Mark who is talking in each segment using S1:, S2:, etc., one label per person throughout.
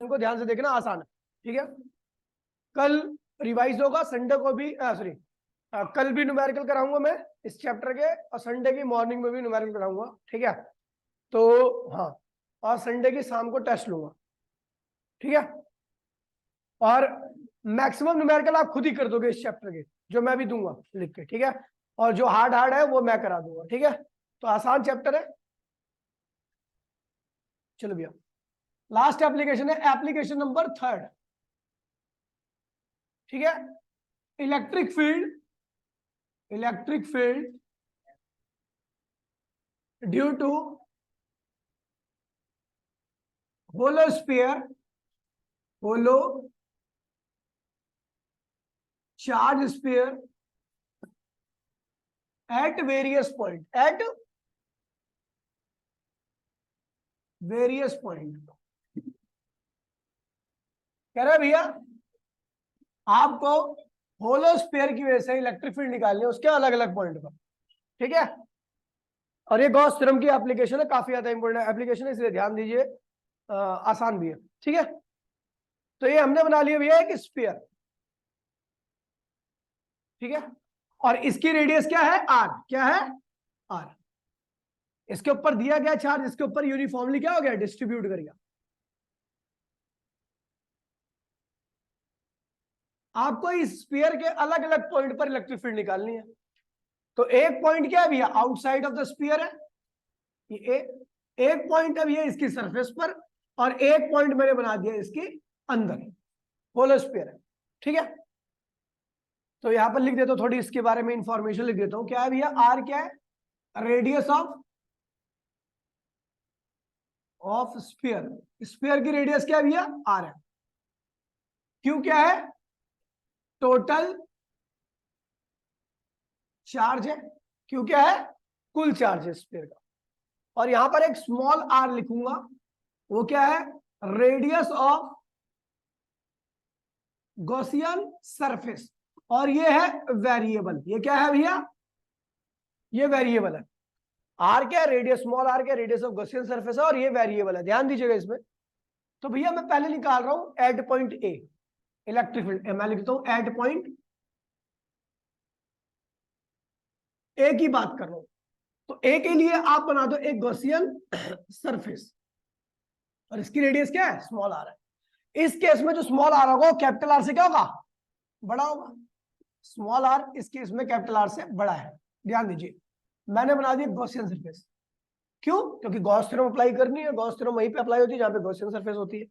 S1: को ध्यान से देखना, आसान है, ठीक है। कल रिवाइज होगा, संडे को भी सॉरी कल भी न्यूमेरिकल कराऊंगा मैं इस चैप्टर के, और संडे की मॉर्निंग में भी न्यूमेरिकल कराऊंगा, ठीक है। तो हाँ, और संडे की शाम को टेस्ट लूंगा, ठीक है। और मैक्सिमम न्यूमेरिकल आप खुद ही कर दोगे इस चैप्टर के, जो मैं भी दूंगा लिख के, ठीक है। और जो हार्ड हार्ड है वो मैं करा दूंगा, ठीक है। तो आसान चैप्टर है। चलो भैया, लास्ट एप्लीकेशन है एप्लीकेशन नंबर 3, ठीक है। Electric field due to hollow charge sphere at various point कह रहे भैया आपको होलो स्फीयर की वजह से इलेक्ट्रिक फील्ड निकालनी है उसके अलग अलग पॉइंट पर, ठीक है। और ये गॉस थ्योरम की एप्लीकेशन है, काफी ज्यादा इंपॉर्टेंट एप्लीकेशन है, इसलिए ध्यान दीजिए, आसान भी है, ठीक है। तो ये हमने बना लिया भैया एक स्फीयर, ठीक है। और इसकी रेडियस क्या है, आर, क्या है, आर। इसके ऊपर दिया गया चार्ज, इसके ऊपर यूनिफॉर्मली क्या हो गया, डिस्ट्रीब्यूट कर गया। आपको इस स्फीयर के अलग अलग पॉइंट पर इलेक्ट्रिक फील्ड निकालनी है। तो एक पॉइंट क्या है भैया, आउटसाइड ऑफ द स्फीयर है, ये एक पॉइंट है भैया इसकी सरफेस पर, और एक पॉइंट मैंने बना दिया इसके अंदर, होलो स्फीयर है, ठीक है। तो यहां पर लिख देता हूं, थोड़ी इसके बारे में इंफॉर्मेशन लिख देता हूं। क्या है भैया, आर क्या है, रेडियस ऑफ स्फीयर, स्फीयर की रेडियस क्या है भैया, आर है। क्यू क्या है, टोटल चार्ज है, क्यू क्या है, कुल चार्ज है स्फीयर का। और यहां पर एक स्मॉल आर लिखूंगा, वो क्या है, रेडियस ऑफ गॉसियन सरफेस। और ये है वेरिएबल, ये क्या है भैया, ये वेरिएबल है। आर क्या है, रेडियस, स्मॉल आर क्या, रेडियस ऑफ गॉसियन सरफेस है, और ये वेरिएबल है, ध्यान दीजिएगा इसमें। तो भैया मैं पहले निकाल रहा हूं at point A electric field, मैं लिखता हूं एट पॉइंट ए की बात कर रहा हूं। तो ए के लिए आप बना दो एक गॉसियन सरफेस, और इसकी रेडियस क्या है, स्मॉल आर है। इस केस में जो स्मॉल आर होगा वो कैपिटल आर से क्या होगा, बड़ा होगा। स्मॉल आर इस केस में कैपिटल आर से बड़ा है, ध्यान दीजिए। मैंने बना दिया गॉसियन सरफेस, क्यों, क्योंकि गॉस थ्योरम अप्लाई करनी है, गॉस थ्योरम वहीं पे अप्लाई होती है जहां पे गॉसियन सरफेस होती है।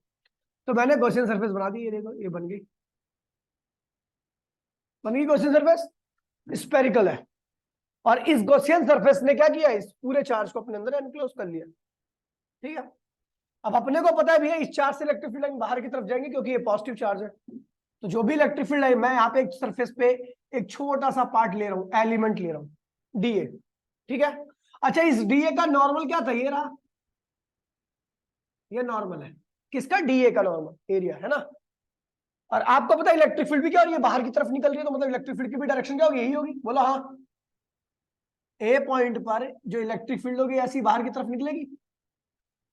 S1: तो मैंने गॉसियन सरफेस बना दी, ये देखो ये बन गई गॉसियन सरफेस, स्फेरिकल है। और इस गॉसियन सरफेस ने क्या किया, इस पूरे चार्ज को अपने अंदर एनक्लोज कर लिया, ठीक है। अब अपने को पता है भैया इस चार्ज से इलेक्ट्रिक फील्ड लाइन बाहर की तरफ जाएंगे, क्योंकि ये पॉजिटिव चार्ज है। तो जो भी इलेक्ट्रिक फील्ड लाइन, मैं यहाँ पे एक सरफेस पे एक छोटा सा पार्ट ले रहा हूँ, एलिमेंट ले रहा हूँ, डीए, ठीक है। अच्छा, इस डीए का नॉर्मल क्या था, ये रहा, ये नॉर्मल है, किसका, डीए का नॉर्मल एरिया है ना। और आपको पता है इलेक्ट्रिक फील्ड भी क्या हो रही है, बाहर की तरफ निकल रही है, तो मतलब इलेक्ट्रिक फील्ड की भी डायरेक्शन क्या होगी, यही होगी, बोला हाँ। ए पॉइंट पर जो इलेक्ट्रिक फील्ड होगी ऐसी बाहर की तरफ निकलेगी।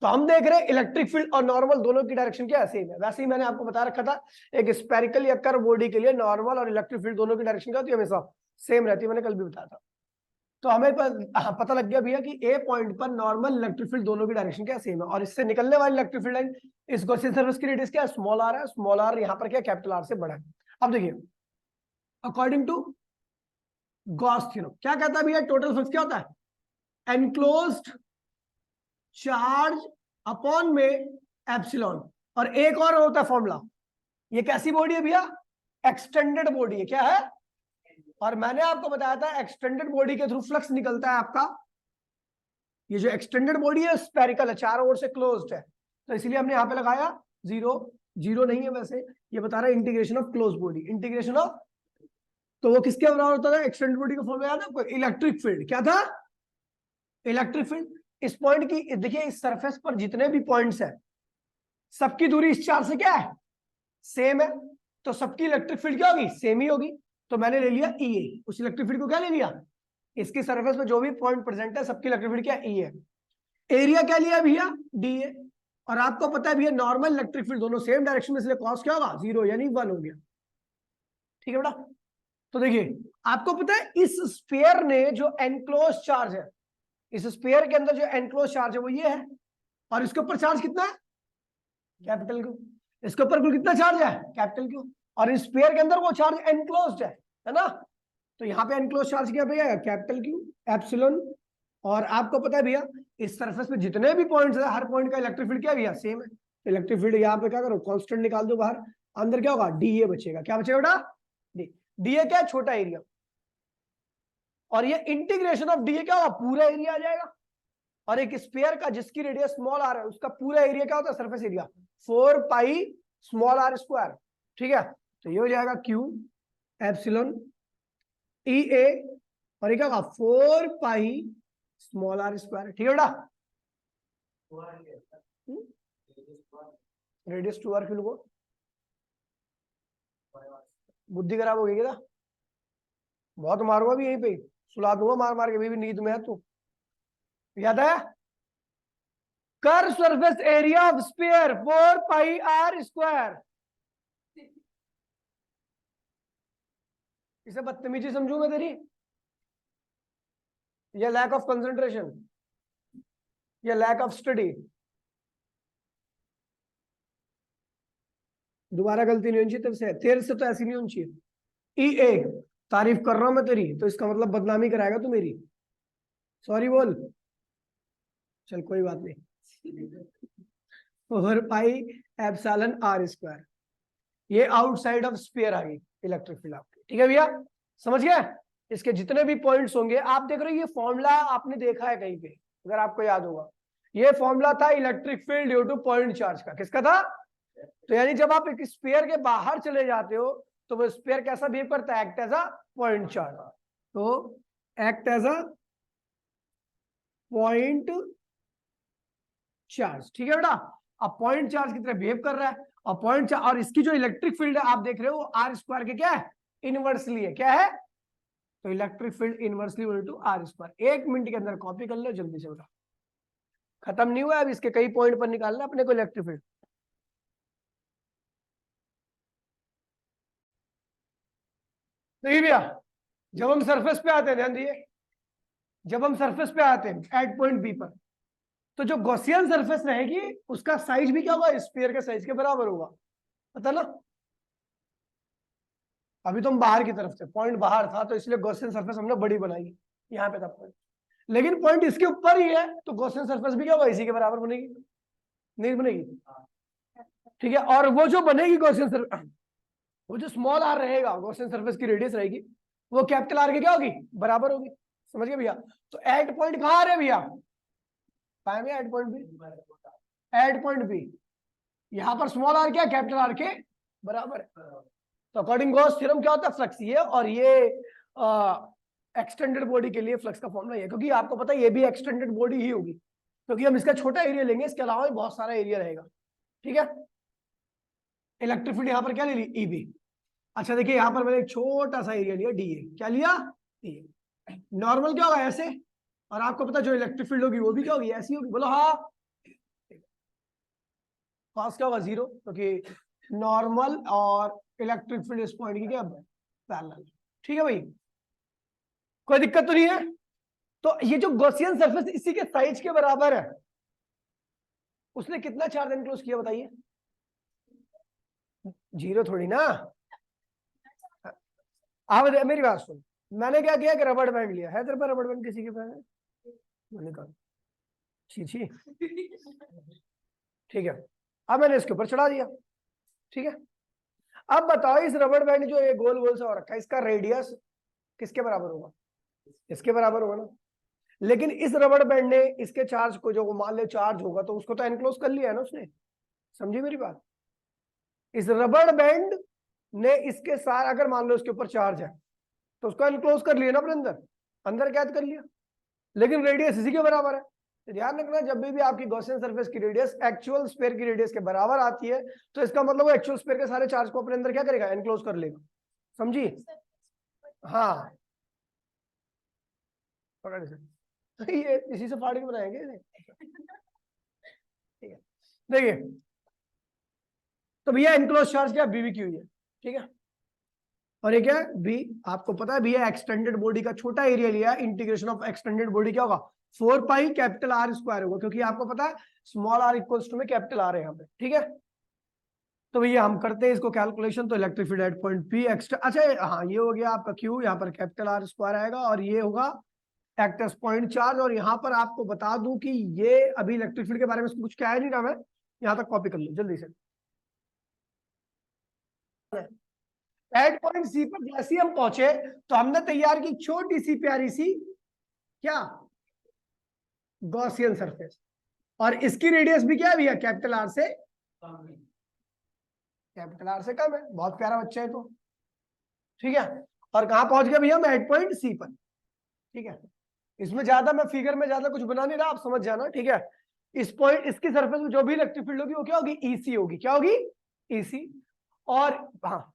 S1: तो हम देख रहे हैं इलेक्ट्रिक फील्ड और नॉर्मल दोनों की डायरेक्शन क्या है, सेम है। वैसे ही मैंने आपको बता रखा था एक स्पेरिकल या कर्व बॉडी के लिए नॉर्मल और इलेक्ट्रिक फील्ड दोनों की डायरेक्शन क्या होती है, हमेशा सेम रहती है, मैंने कल भी बताया था। तो हमें पता लग गया भैया कि ए पॉइंट पर नॉर्मल इलेक्ट्रिक फील्ड दोनों की डायरेक्शन क्या सेम है। और इससे निकलने वाली इलेक्ट्रिक फील्ड लाइन, इस गॉसियन सरफेस की रेडियस क्या है, स्मॉल आर है, स्मॉल आर यहाँ पर क्या कैपिटल आर से बड़ा है। अब देखिए, अकॉर्डिंग टू गॉस थ्योरम क्या कहता है भैया, टोटल फ्लक्स क्या होता है, एनक्लोज्ड चार्ज अपॉन में एप्सिलॉन। और एक और होता है फॉर्मूला, ये कैसी बॉडी है भैया, एक्सटेंडेड बॉडी है, क्या है। और मैंने आपको बताया था एक्सटेंडेड बॉडी के थ्रू फ्लक्स निकलता है आपका, ये जो एक्सटेंडेड बॉडी है स्फेरिकल है, चारों ओर से क्लोज्ड है, तो इसलिए हमने यहां पे लगाया जीरो, जीरो नहीं है वैसे, ये बता रहा है integration of close body, integration of, तो वो किसके बराबर होता है, एक्सटेंडेड बॉडी का फॉर्मूला याद है आपको, इलेक्ट्रिक फील्ड, क्या था, इलेक्ट्रिक फील्ड। इस पॉइंट की देखिए, इस सरफेस पर जितने भी पॉइंट्स है सबकी दूरी इस चार्ज से क्या है, सेम है, तो सबकी इलेक्ट्रिक फील्ड क्या होगी, सेम ही होगी। तो मैंने ले लिया ई ए, उस इलेक्ट्रिक फील्ड को क्या ले लिया, इसकी सरफेस में जो भी पॉइंट प्रेजेंट है सबकी इलेक्ट्रिक फील्ड क्या ई है। एरिया क्या लिया भैया, डी ए, और आपको पता है भैया नॉर्मल इलेक्ट्रिक फील्ड दोनों सेम डायरेक्शन में, इसलिए कॉस क्या होगा 0 यानी 1 हो गया। ठीक है बेटा। तो देखिए आपको पता है इस स्फीयर ने जो एनक्लोज चार्ज है, इस स्फीयर के अंदर जो एनक्लोज चार्ज है वो ये है, और इसके ऊपर चार्ज कितना है कैपिटल क्यू। इसके ऊपर कुल कितना चार्ज है कैपिटल क्यू, और इस स्फीयर के अंदर वो चार्ज एनक्लोज्ड है ना। तो यहाँ पे एनक्लोज चार्ज क्या भैया कैपिटल क्यू एप्सिलॉन। और आपको पता है भैया इस सरफेस पे जितने भी पॉइंट्स है हर पॉइंट का इलेक्ट्रिक फील्ड क्या भैया सेम है। इलेक्ट्रिक फील्ड यहाँ पे क्या करो कांस्टेंट निकाल दो बाहर, अंदर क्या होगा डीए बचेगा। क्या बचेगा बेटा डी, डीए क्या है छोटा एरिया, और ये इंटीग्रेशन ऑफ डीए क्या होगा पूरा एरिया आ जाएगा। और एक स्फीयर का जिसकी रेडियस स्मॉल आर है उसका पूरा एरिया क्या होता है surface area 4 pi small R square. ठीक है, तो ये हो जाएगा क्यू एप्सिलॉन ई ए, और ये क्या होगा 4 पाई स्मॉल आर स्क्वायर। ठीक है बेटा, रेडियस 2 आर क्यों लोगो, बुद्धि खराब हो गई क्या? बहुत मारूंगा भी यहीं पे, सुला दूंगा मार मार के, भी नींद में है तू। याद है कर surface area of sphere 4 pi R square. इसे बदतमीजी समझू मैं तेरी, या लैक ऑफ कंसंट्रेशन, या लैक ऑफ स्टडी? दोबारा गलती नहीं होनी चाहिए तेरे से, तेरे से तो ऐसी नहीं होनी चाहिए। ई ए तारीफ कर रहा हूं मैं तेरी, तो इसका मतलब बदनामी कराएगा तू मेरी, सॉरी बोल। चल कोई बात नहीं। 4 पाई एप्सिलॉन आर स्क्वायर, ये आउटसाइड ऑफ स्फीयर आ गई इलेक्ट्रिक फील्ड आपकी। ठीक है भैया, समझ गए? इसके जितने भी पॉइंट्स होंगे आप देख रहे हो, ये फॉर्मूला आपने देखा है कहीं पे अगर आपको याद होगा, ये फॉर्मूला था electric field due two point charge का। किसका था? तो यानी जब आप एक स्फीयर के बाहर चले जाते हो तो वो स्फीयर कैसा बिहेव करता है, act as a point charge. तो act as a point charge. ठीक है बेटा, अब पॉइंट चार्ज की तरह बिहेव कर रहा है, और पॉइंट चार्ज और इसकी जो इलेक्ट्रिक फील्ड है आप देख रहे हो आर स्क्वायर के क्या है इनवर्सली है। क्या है? तो electric field inversely equal to r square. 1 minute के अंदर कॉपी कर लो जल्दी से बेटा, खत्म नहीं हुआ, अब इसके कई पॉइंट पर निकालना अपने को इलेक्ट्रिक फील्ड। नहीं भैया, जब हम सरफेस पे आते हैं, ध्यान दिए, जब हम सरफेस पे आते हैं एट पॉइंट बी पर, तो जो गॉसियन सरफेस रहेगी उसका साइज भी क्या होगा स्फीयर के साइज के बराबर होगा, पता ना। अभी तो हम बाहर की तरफ थे, पॉइंट बाहर था तो इसलिए गॉसियन सरफेस हमने बड़ी बनाई, यहाँ पे था पॉइंट, लेकिन पॉइंट इसके ऊपर ही है तो गॉसियन सरफेस भी क्या होगा इसी के बराबर बनेगी, नहीं बनेगी? ठीक है, और वो जो बनेगी गॉसियन सरफेस, वो जो स्मॉल आर रहेगा गॉसियन सरफेस की रेडियस रहेगी, वो कैपिटल आर के क्या होगी बराबर होगी। समझ गए भैया? तो एट पॉइंट कहाँ आ रहे भैया, कहाँ है at point B, at point B, यहां पर स्मॉल आर क्या कैपिटल आर के बराबर है। तो अकॉर्डिंग गॉस थ्योरम क्या होता है फ्लक्स ये, और ये एक्सटेंडेड बॉडी के लिए फ्लक्स का फॉर्मूला ये, क्योंकि आपको पता है ये भी एक्सटेंडेड बॉडी ही होगी, क्योंकि हम इसका छोटा एरिया लेंगे, इसके अलावा भी बहुत सारा एरिया रहेगा। ठीक है, इलेक्ट्रिक फील्ड यहाँ पर क्या ले ली ईबी। अच्छा देखिए यहाँ पर मैंने एक छोटा सा एरिया लिया डीए, क्या लिया डीए। नॉर्मल क्या होगा ऐसे, और आपको पता जो इलेक्ट्रिक फील्ड होगी वो भी क्या होगी ऐसी होगी, बोलो हाँ। कॉस क्या होगा 0, क्योंकि नॉर्मल और इलेक्ट्रिक फील्ड इस पॉइंट की क्या पैरेलल। ठीक है भाई, कोई दिक्कत तो नहीं है? तो ये जो गॉसियन सरफेस इसी के साइज के बराबर है, उसने कितना चार्ज एनक्लोज किया बताइए? 0 थोड़ी ना। आप मेरी बात सुन, मैंने क्या किया कि रबड़ बैंड लिया है तेरे पर, रबड़ बैंड किसी के पास है? मैंने कहा छी छी। ठीक है, अब मैंने इसके ऊपर चढ़ा दिया। ठीक है, अब बताओ इस रबड़ बैंड जो ये गोल गोल सा हो रखा है, इसका रेडियस किसके बराबर होगा? इसके बराबर होगा ना। लेकिन इस रबड़ बैंड ने इसके चार्ज को, जो मान ले चार्ज होगा तो उसको तो एनक्लोज कर लिया है ना उसने, समझी मेरी बात? इस रबड़ बैंड ने इसके साथ अगर मान लो इसके ऊपर चार्ज है तो उसको एनक्लोज कर लिया ना अपने अंदर, अंदर कैद कर लिया, लेकिन रेडियस इसी के बराबर है। तो ध्यान रखना जब भी आपकी गॉसियन सरफेस की रेडियस एक्चुअल स्फीयर की रेडियस के बराबर आती है तो इसका मतलब वो एक्चुअल स्फीयर के सारे चार्ज को अपने अंदर क्या करेगा एनक्लोज कर लेगा, समझी? हाँ पकड़ से ये इसी से फाड़ के बनाएंगे। ठीक है, देखिए तो भैया इनक्लोज चार्ज क्या बीवी क्यू है, ठीक है। और ये क्या है बी, आपको पता है भैया एक्सटेंडेड बॉडी का छोटा एरिया लिया, इंटीग्रेशन ऑफ एक्सटेंडेड बॉडी क्या होगा 4 पाई कैपिटल आर स्क्वायर होगा, क्योंकि आपको पता है स्मॉल आर इक्वल्स टू में कैपिटल आर है यहाँ पे, ठीक है। तो भैया हम करते हैं इसको कैलकुलेशन, तो electric field at point P extra, अच्छा हाँ ये हो गया आपका क्यू, यहाँ पर कैपिटल आर स्क्वायर आएगा और ये होगा एक्ट एज पॉइंट चार्ज। और यहाँ पर आपको बता दूं कि ये अभी इलेक्ट्रिक फील्ड के बारे में कुछ क्या है नहीं रहा, मैं यहाँ तक कॉपी कर लूँ जल्दी से। एट पॉइंट सी पर जैसे ही हम पहुंचे तो हमने तैयार की छोटी सी प्यारी सी क्या गॉसियन सरफेस, और इसकी रेडियस भी क्या है भैया कैपिटल आर से, कैपिटल आर से कम है, बहुत प्यारा बच्चा है तो, ठीक है। और कहां पहुंच गया भैया हम एट पॉइंट सी पर, ठीक है। इसमें ज्यादा मैं फिगर में ज्यादा कुछ बना नहीं रहा, आप समझ जाना, ठीक है। इस पॉइंट इसकी सरफेस में जो भी इलेक्ट्रिक फील्ड होगी वो क्या होगी ईसी होगी, क्या होगी ईसी। और हाँ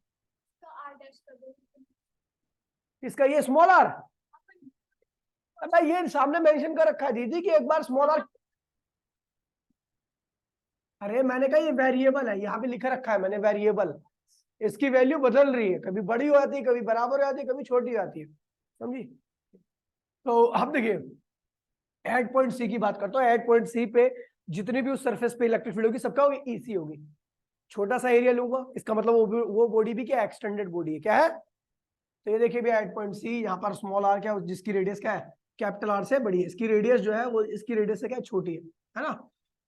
S1: इसका ये स्मॉल आर, अच्छा ये सामने मेंशन कर रखा है दीदी कि एक बार स्मॉल आर, अरे मैंने कहा ये वेरिएबल है, यहाँ पे लिखा रखा है मैंने वेरिएबल, इसकी वैल्यू बदल रही है, कभी बड़ी हो जाती है, कभी बराबर हो जाती है, कभी छोटी हो जाती है, समझी। तो अब देखिए एट पॉइंट सी की बात करता हूँ, एट पॉइंट सी पे जितनी भी उस सरफेस पे इलेक्ट्रिक फील्ड होगी सबका होगी ईसी होगी। छोटा सा एरिया लूंगा, इसका मतलब वो बॉडी भी क्या एक्सटेंडेड बॉडी है, क्या है। तो ये देखिए भैया एट पॉइंट सी, यहाँ पर स्मॉल आर क्या है जिसकी रेडियस क्या है कैपिटल आर से बड़ी है, इसकी रेडियस जो है वो इसकी रेडियस से क्या छोटी है ना।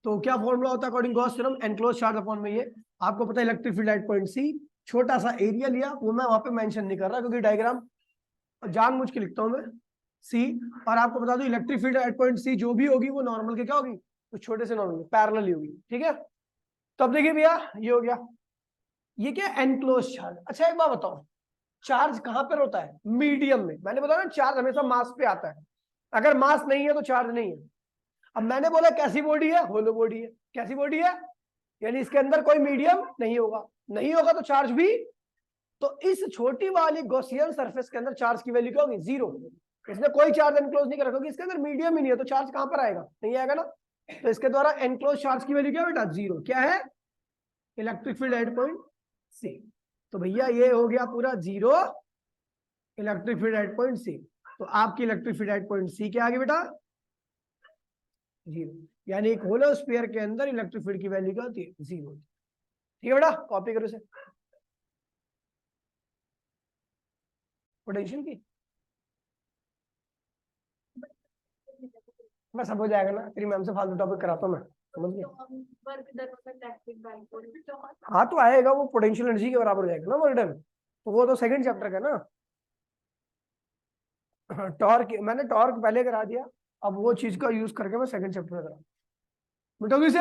S1: तो क्या फॉर्मूला होता है according Gauss theorem, enclose charge upon में ये आपको पता है electric field at point C, छोटा सा एरिया लिया, वो मैं वहां पे मेंशन नहीं कर रहा क्योंकि डायग्राम जानबूझ के लिखता हूं मैं सी। और आपको बता दूं electric field at point C जो भी होगी वो नॉर्मल के क्या होगी, तो छोटे से नॉर्मल पैरेलल ही होगी, ठीक है। तो अब देखिए भैया ये हो गया, ये क्या एनक्लोज चार्ज। अच्छा एक बात बताओ, चार्ज कहां पर होता है मीडियम में, मैंने बताया ना चार्ज हमेशा मास पे आता है, अगर मास नहीं है तो चार्ज नहीं है। अब मैंने बोला कैसी बॉडी है, होलो बॉडी है, कैसी बॉडी है यानी इसके अंदर कोई मीडियम नहीं होगा, नहीं होगा तो चार्ज भी, तो इस छोटी वाली गॉसियन सरफेस के अंदर चार्ज की वैल्यू क्या होगी जीरो, इसने कोई चार्ज एनक्लोज नहीं कर रखा, इसके अंदर मीडियम ही नहीं है तो चार्ज कहां पर आएगा, नहीं आएगा ना। तो इसके द्वारा एनक्लोज चार्ज की वैल्यू क्या बेटा जीरो, क्या है electric field at point C. तो भैया ये हो गया पूरा zero electric field at point C. तो आपकी electric field at point C क्या आ गई बेटा जीरो, यानी एक होलो स्फीयर के अंदर इलेक्ट्रिक फील्ड की वैल्यू क्या होती है जीरो, ठीक है बेटा। कॉपी करो इसे पोटेंशियल की, मैं सब हो जाएगा ना, तेरी मैम से फालतू टॉपिक कराता हूँ मैं, समझ गया। हाँ तो आएगा वो पोटेंशियल एनर्जी के बराबर हो जाएगा ना वर्क डन, तो वो तो सेकंड चैप्टर का ना। टॉर्क मैंने टॉर्क पहले करा दिया, अब वो चीज का यूज करके मैं सेकंड चैप्टर करा, मिटोगी से।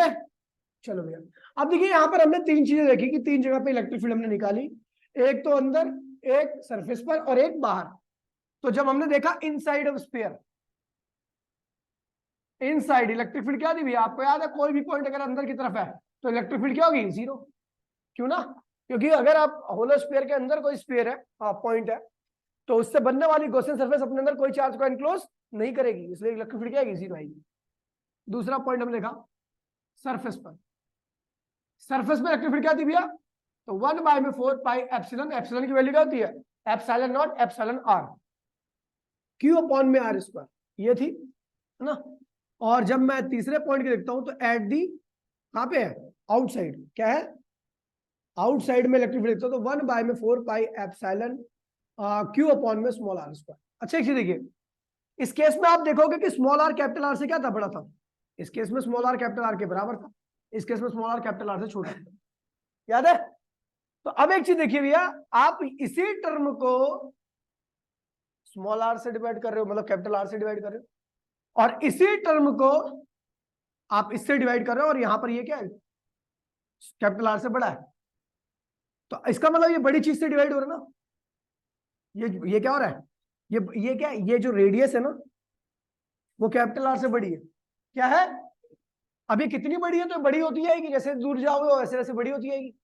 S1: चलो भैया अब देखिए यहाँ पर हमने तीन चीजें देखी कि तीन जगह पे इलेक्ट्रिक फील्ड हमने निकाली, एक तो अंदर, एक सरफेस पर और एक बाहर। तो जब हमने देखा inside of sphere, inside electric field क्या दी भैया आपको याद है, कोई भी पॉइंट अगर अंदर की तरफ है तो इलेक्ट्रिक फील्ड क्या होगी जीरो, क्यों ना, क्योंकि अगर आप होलो स्फीयर के अंदर कोई स्फीयर है पॉइंट है तो उससे बनने वाली गॉसियन सरफेस अपने अंदर कोई चार्ज को एनक्लोज नहीं करेगी, इसलिए इलेक्ट्रिक फील्ड क्या आएगी जीरो आएगी। दूसरा पॉइंट हमने देखा सरफेस पर, सरफेस में इलेक्ट्रिक फील्ड क्या थी भैया, तो 1/4 पाई एप्सिलॉन, एप्सिलॉन की वैल्यू क्या होती है epsilon naught epsilon r, q upon में आर स्क्वायर, ये थी है ना। और जब मैं तीसरे पॉइंट के देखता हूं तो एट दी कहां पे है आउटसाइड, क्या है आउटसाइड में इलेक्ट्रिक फील्ड देखता हूं तो 1/4 पाई एप्सिलॉन क्यू अपॉन में स्मॉल आर स्क्वायर। अच्छा एक चीज देखिए, इस केस में आप देखोगे कि स्मॉल आर कैपिटल आर से क्या था बड़ा था, इस केस में स्मॉल आर कैपिटल आर के बराबर था, इस केस में स्मॉल आर कैपिटल आर से छोटा था, याद है। तो अब एक चीज देखिए भैया, आप इसी टर्म को स्मॉल आर से डिवाइड कर रहे हो, मतलब कैपिटल आर से डिवाइड कर रहे हो, और इसी टर्म को आप इससे डिवाइड कर रहे हो, और यहां पर ये क्या है कैपिटल आर से बड़ा है, तो इसका मतलब ये बड़ी चीज से डिवाइड हो रहा है ना, ये क्या हो रहा है, ये क्या है, ये जो रेडियस है ना वो कैपिटल आर से बड़ी है, क्या है अभी कितनी बड़ी है, तो बड़ी होती जाएगी जैसे दूर जाओगे वैसे वैसे बड़ी होती जाएगी,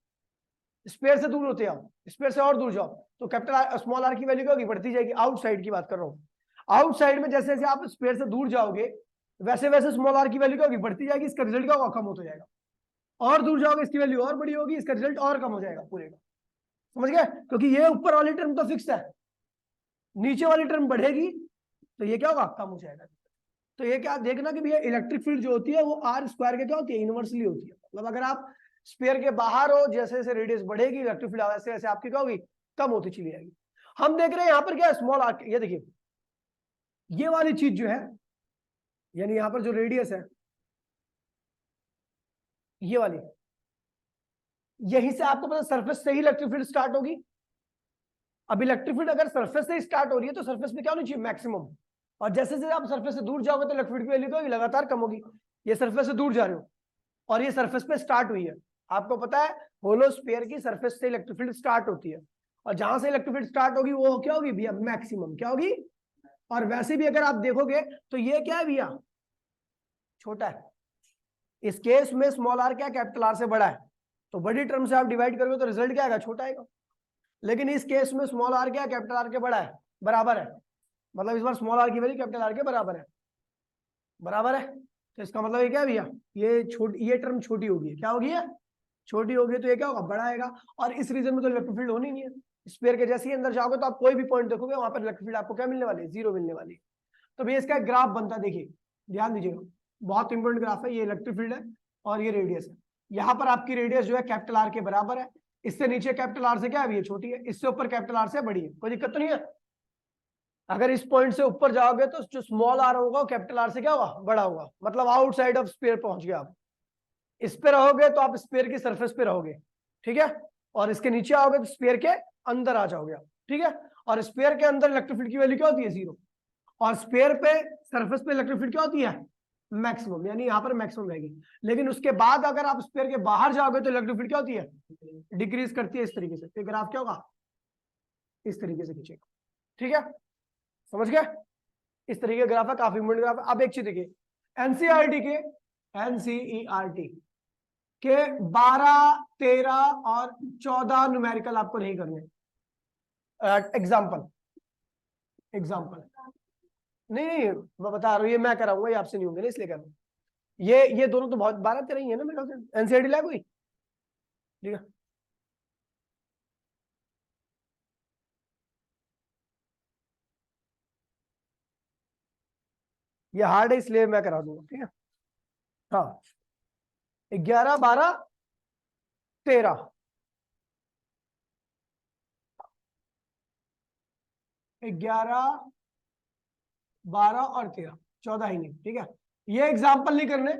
S1: स्पेयर से दूर होते आओ, स्पेयर से और दूर जाओ तो कैपिटल आर स्मॉल आर की वैल्यू क्या होगी बढ़ती जाएगी, आउटसाइड की बात कर रहा हूँ, आउटसाइड में जैसे जैसे आप स्पेयर से दूर जाओगे वैसे वैसे स्मॉल आर की वैल्यू क्या होगी बढ़ती जाएगी, इसका रिजल्ट क्या होगा कम होता जाएगा। और दूर जाओगे इसकी वैल्यू और बड़ी होगी, इसका रिजल्ट और कम हो जाएगा पूरे का। समझ गए? क्योंकि ये ऊपर वाली टर्म तो फिक्स है, नीचे वाली टर्म बढ़ेगी तो ये क्या होगा, कम हो जाएगा। तो ये क्या देखना कि भैया इलेक्ट्रिक फील्ड जो होती है वो आर स्क्वायर के क्या होती है, इनवर्सली होती है। मतलब अगर आप स्फीयर के बाहर हो, जैसे जैसे रेडियस बढ़ेगी इलेक्ट्रिक फील्ड वैसे वैसे आपकी क्या होगी, कम होती चली जाएगी। हम देख रहे हैं यहाँ पर क्या है, स्मॉल आर। ये देखिए ये वाली चीज जो है, यानी यहाँ पर जो रेडियस है ये वाली, यहीं से आपको पता सरफेस से ही इलेक्ट्रिक फील्ड स्टार्ट होगी। अब इलेक्ट्रिक फील्ड अगर सरफेस से ही स्टार्ट हो रही है तो सरफेस पे क्या होनी चाहिए, मैक्सिमम। और जैसे जैसे आप सरफेस से दूर जाओगे तो इलेक्ट्रिक फील्ड की वैल्यू तो लगातार कम होगी। ये सरफेस से दूर जा रहे हो और ये सरफेस पे स्टार्ट हुई है। आपको पता है होलो स्फीयर की सरफेस से इलेक्ट्रिक फील्ड स्टार्ट होती है, और जहां से इलेक्ट्रिक फील्ड स्टार्ट होगी वो क्या होगी भैया, मैक्सिमम। क्या होगी? और वैसे भी अगर आप देखोगे तो ये क्या है भैया, छोटा है। इस केस में स्मॉल आर क्या, कैपिटल आर से बड़ा है, तो बड़ी टर्म से आप डिवाइड करोगे तो रिजल्ट क्या आएगा, छोटा आएगा। लेकिन इस केस में स्मॉल आर क्या, कैपिटल आर के बड़ा है, बराबर है। मतलब इस बार स्मॉल आर की वैल्यू कैपिटल आर के बराबर है, बराबर है। तो इसका मतलब ये क्या है भैया, ये टर्म छोटी होगी। क्या होगी, है छोटी होगी, तो ये क्या होगा, बड़ा आएगा। और इस रीजन में तो इलेक्ट्रिक फील्ड होनी नहीं है। स्फीयर के जैसे ही अंदर जाओगे तो आप कोई भी पॉइंट देखोगे वहां पर इलेक्ट्रिक फील्ड आपको क्या मिलने वाली है, जीरो मिलने वाली है। तो भैया इसका एक ग्राफ बनता है, देखिए ध्यान दीजिएगा, बहुत इंपॉर्टेंट ग्राफ है। ये इलेक्ट्रिक फील्ड है और ये रेडियस है। यहाँ पर आपकी रेडियस जो है कैपिटल आर के बराबर है, इससे नीचे कैपिटल आर से क्या है, ये छोटी है, इससे ऊपर कैपिटल आर से बड़ी है। कोई दिक्कत तो नहीं है। अगर इस पॉइंट से ऊपर जाओगे तो जो स्मॉल आर होगा वो कैपिटल आर से क्या होगा, बड़ा होगा। मतलब आउटसाइड ऑफ स्फीयर पहुंच गए आप। इस पे रहोगे तो आप स्फीयर की सरफेस पे रहोगे, ठीक है। और इसके नीचे आओगे तो स्फीयर के अंदर आ जाओगे आप, ठीक है। और स्फीयर के अंदर इलेक्ट्रिक फील्ड की वैल्यू क्या होती है, जीरो। और स्फीयर पे सरफेस पे इलेक्ट्रिक फील्ड क्या होती है, मैक्सिमम, यानी यहाँ पर मैक्सिमम रहेगी। लेकिन उसके बाद अगर आप स्फीयर के बाहर जाओगे तो इलेक्ट्रिक फील्ड क्या होती है, डिक्रीज करती है इस तरीके से। तो ग्राफ क्या होगा, इस तरीके से खींचेगा, ठीक है। समझ गए? इस तरीके का ग्राफ है, काफी इंपॉर्टेंट ग्राफ है। अब एक चीज देखिए, एनसीईआरटी के 12, 13 और 14 न्यूमेरिकल आपको नहीं करने। एग्जाम्पल नहीं नहीं, मैं बता रहा हूँ, ये मैं कराऊंगा, ये आपसे नहीं होंगे ना, इसलिए कर रहा हूँ। ये दोनों तो बहुत 12, 13 ही है ना मेरे ख्याल से। एनसीईआरटी लैब हुई, ठीक है। ये हार्ड है इसलिए मैं करा दूंगा, ठीक है। हाँ, 11, 12, 13, 11, 12 और 13, 14 ही नहीं, ठीक है। ये एग्जाम्पल नहीं करने,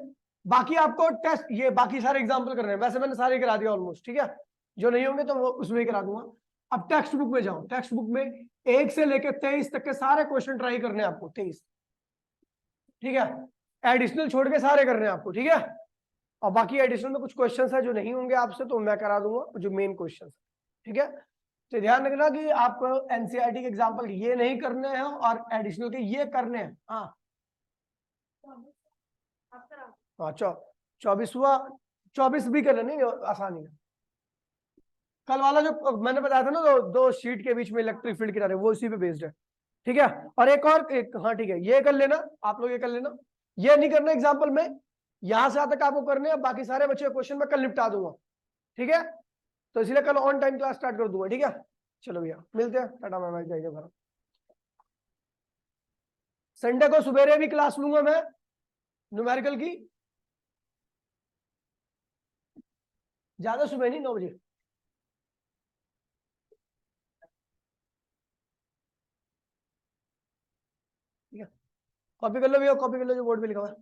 S1: बाकी आपको टेस्ट, ये बाकी सारे एग्जाम्पल करने हैं। वैसे मैंने सारे करा दिया ऑलमोस्ट, ठीक है। जो नहीं होंगे तो वो उसमें ही करा दूंगा। अब टेक्स्ट बुक में जाओ, टेक्स्ट बुक में 1 से लेकर 23 तक के सारे क्वेश्चन ट्राई करने हैं आपको, 23, ठीक है। एडिशनल छोड़ के सारे करने हैं आपको, ठीक है। और बाकी एडिशनल में कुछ क्वेश्चन है जो नहीं होंगे आपसे तो मैं करा दूंगा, जो मेन क्वेश्चन, ठीक है। तो ध्यान रखना कि आपको एनसीईआरटी के एग्जाम्पल ये नहीं करने हैं और एडिशनल के ये करने हैं। हाँ हाँ, 24वां, 24 भी कर लेने, आसानी है। कल वाला जो मैंने बताया था ना, दो शीट के बीच में इलेक्ट्रिक फील्ड गिरा रहे, वो इसी पे बेस्ड है, ठीक है। और एक हाँ ठीक है, ये कर लेना आप लोग, ये कर लेना। ये नहीं करना एग्जाम्पल में, यहां से तक आपको करने हैं, बाकी सारे बच्चे क्वेश्चन में कल निपटा दूंगा, ठीक है। तो इसलिए कल ऑन टाइम क्लास स्टार्ट कर दूंगा, ठीक है। चलो भैया मिलते हैं, टाटा बाय बाय, जय जय। संडे को सुबेरे भी क्लास लूंगा मैं न्यूमेरिकल की, ज्यादा सुबह नहीं, 9 बजे, ठीक है। कॉपी कर लो भैया, कॉपी कर लो जो बोर्ड पे लिखा हुआ है।